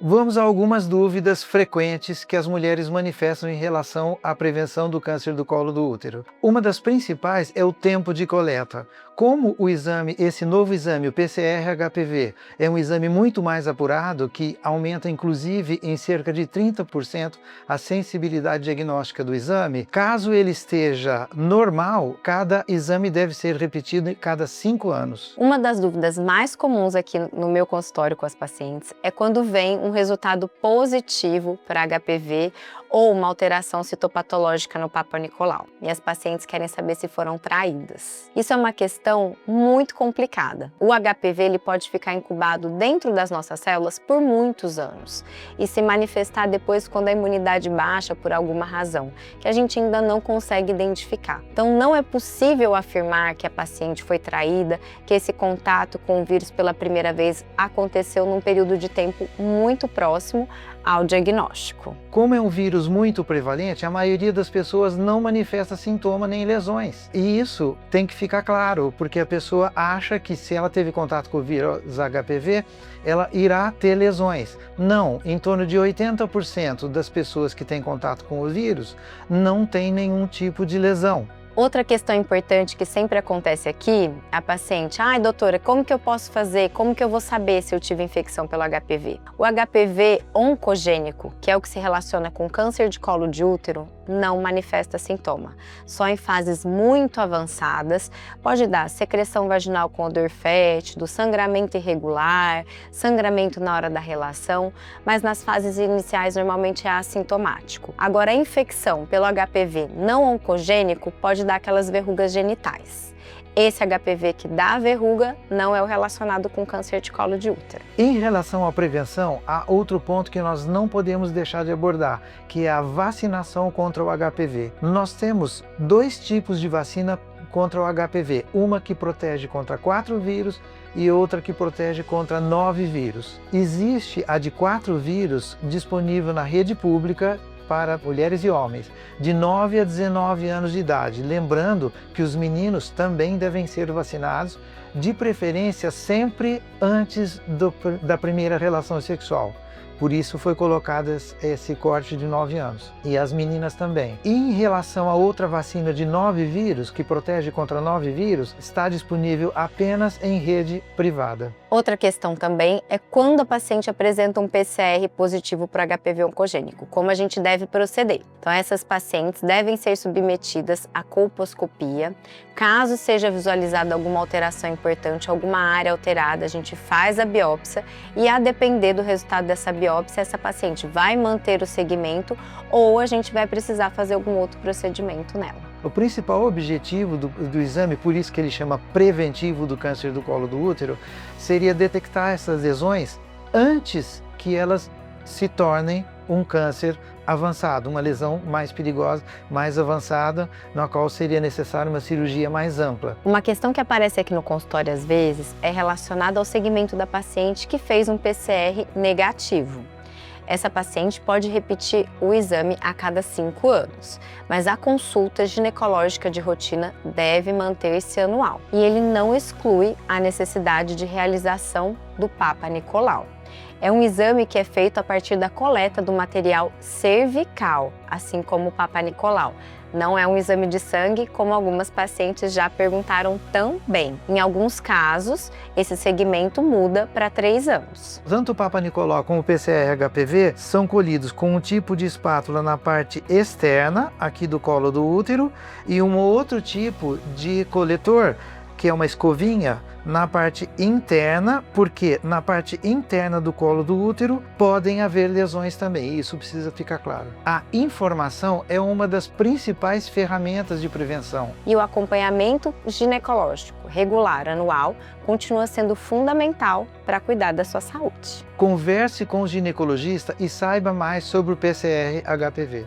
Vamos a algumas dúvidas frequentes que as mulheres manifestam em relação à prevenção do câncer do colo do útero. Uma das principais é o tempo de coleta. Como esse novo exame, o PCR-HPV, é um exame muito mais apurado, que aumenta inclusive em cerca de 30% a sensibilidade diagnóstica do exame, caso ele esteja normal, cada exame deve ser repetido cada 5 anos. Uma das dúvidas mais comuns aqui no meu consultório com as pacientes é quando vem um resultado positivo para HPV ou uma alteração citopatológica no Papa Nicolau. E as pacientes querem saber se foram traídas. Isso é uma questão muito complicada. O HPV ele pode ficar incubado dentro das nossas células por muitos anos e se manifestar depois quando a imunidade baixa por alguma razão, que a gente ainda não consegue identificar. Então não é possível afirmar que a paciente foi traída, que esse contato com o vírus pela primeira vez aconteceu num período de tempo muito próximo ao diagnóstico. Como é um vírus muito prevalente, a maioria das pessoas não manifesta sintoma nem lesões. E isso tem que ficar claro, porque a pessoa acha que se ela teve contato com o vírus HPV, ela irá ter lesões. Não, em torno de 80% das pessoas que têm contato com o vírus não tem nenhum tipo de lesão. Outra questão importante que sempre acontece aqui, a paciente, doutora, como que eu posso fazer? Como que eu vou saber se eu tive infecção pelo HPV? O HPV oncogênico, que é o que se relaciona com câncer de colo de útero, não manifesta sintoma. Só em fases muito avançadas pode dar secreção vaginal com odor fétido, sangramento irregular, sangramento na hora da relação, mas nas fases iniciais normalmente é assintomático. Agora, a infecção pelo HPV não oncogênico pode dar aquelas verrugas genitais. Esse HPV que dá a verruga não é o relacionado com câncer de colo de útero. Em relação à prevenção, há outro ponto que nós não podemos deixar de abordar, que é a vacinação contra o HPV. Nós temos 2 tipos de vacina contra o HPV, uma que protege contra 4 vírus e outra que protege contra 9 vírus. Existe a de 4 vírus disponível na rede pública para mulheres e homens de 9 a 19 anos de idade. Lembrando que os meninos também devem ser vacinados, de preferência sempre antes da primeira relação sexual. Por isso foi colocado esse corte de 9 anos. E as meninas também. E em relação a outra vacina de 9 vírus, que protege contra 9 vírus, está disponível apenas em rede privada. Outra questão também é quando a paciente apresenta um PCR positivo para HPV oncogênico, como a gente deve proceder. Então essas pacientes devem ser submetidas à colposcopia. Caso seja visualizada alguma alteração importante, alguma área alterada, a gente faz a biópsia e, a depender do resultado dessa biópsia, essa paciente vai manter o segmento ou a gente vai precisar fazer algum outro procedimento nela. O principal objetivo do exame, por isso que ele chama preventivo do câncer do colo do útero, seria detectar essas lesões antes que elas se tornem um câncer avançado, uma lesão mais perigosa, mais avançada, na qual seria necessária uma cirurgia mais ampla. Uma questão que aparece aqui no consultório às vezes é relacionada ao segmento da paciente que fez um PCR negativo. Essa paciente pode repetir o exame a cada 5 anos, mas a consulta ginecológica de rotina deve manter-se anual. E ele não exclui a necessidade de realização do Papa Nicolau. É um exame que é feito a partir da coleta do material cervical, assim como o Papa Nicolau. Não é um exame de sangue, como algumas pacientes já perguntaram também. Em alguns casos, esse segmento muda para 3 anos. Tanto o Papa Nicolau como o PCR-HPV são colhidos com um tipo de espátula na parte externa, aqui do colo do útero, e um outro tipo de coletor, que é uma escovinha, na parte interna, porque na parte interna do colo do útero podem haver lesões também, isso precisa ficar claro. A informação é uma das principais ferramentas de prevenção. E o acompanhamento ginecológico regular anual continua sendo fundamental para cuidar da sua saúde. Converse com o ginecologista e saiba mais sobre o PCR-HPV.